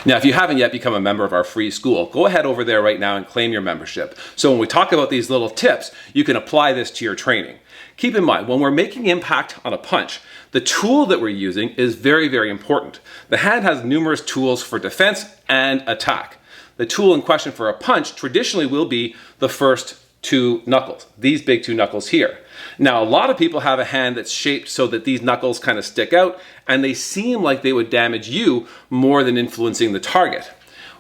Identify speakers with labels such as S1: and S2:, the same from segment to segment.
S1: Now, if you haven't yet become a member of our free school, go ahead over there right now and claim your membership. So when we talk about these little tips, you can apply this to your training. Keep in mind, when we're making impact on a punch, the tool that we're using is very, very important. The hand has numerous tools for defense and attack. The tool in question for a punch traditionally will be the first two knuckles, these big two knuckles here. Now, a lot of people have a hand that's shaped so that these knuckles kind of stick out and they seem like they would damage you more than influencing the target.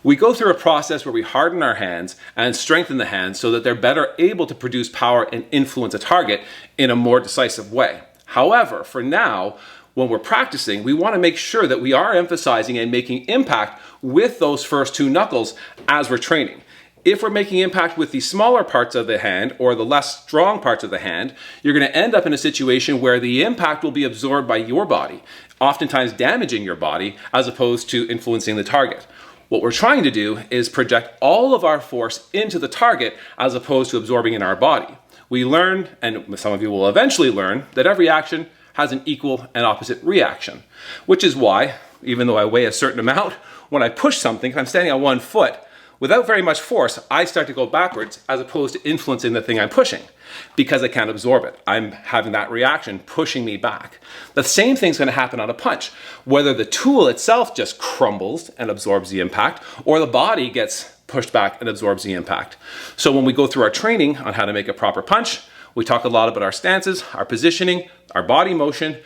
S1: We go through a process where we harden our hands and strengthen the hands so that they're better able to produce power and influence a target in a more decisive way. However, for now, when we're practicing, we want to make sure that we are emphasizing and making impact with those first two knuckles as we're training. If we're making impact with the smaller parts of the hand or the less strong parts of the hand, you're going to end up in a situation where the impact will be absorbed by your body, oftentimes damaging your body as opposed to influencing the target. What we're trying to do is project all of our force into the target as opposed to absorbing in our body. We learn, and some of you will eventually learn, that every action has an equal and opposite reaction, which is why, even though I weigh a certain amount, when I push something, if I'm standing on one foot, without very much force, I start to go backwards as opposed to influencing the thing I'm pushing because I can't absorb it. I'm having that reaction pushing me back. The same thing's going to happen on a punch. Whether the tool itself just crumbles and absorbs the impact or the body gets pushed back and absorbs the impact. So when we go through our training on how to make a proper punch, we talk a lot about our stances, our positioning, our body motion,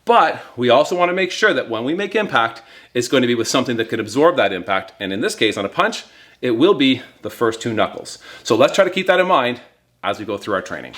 S1: but we also want to make sure that when we make impact, it's going to be with something that can absorb that impact. And in this case, on a punch, it will be the first two knuckles. So let's try to keep that in mind as we go through our training.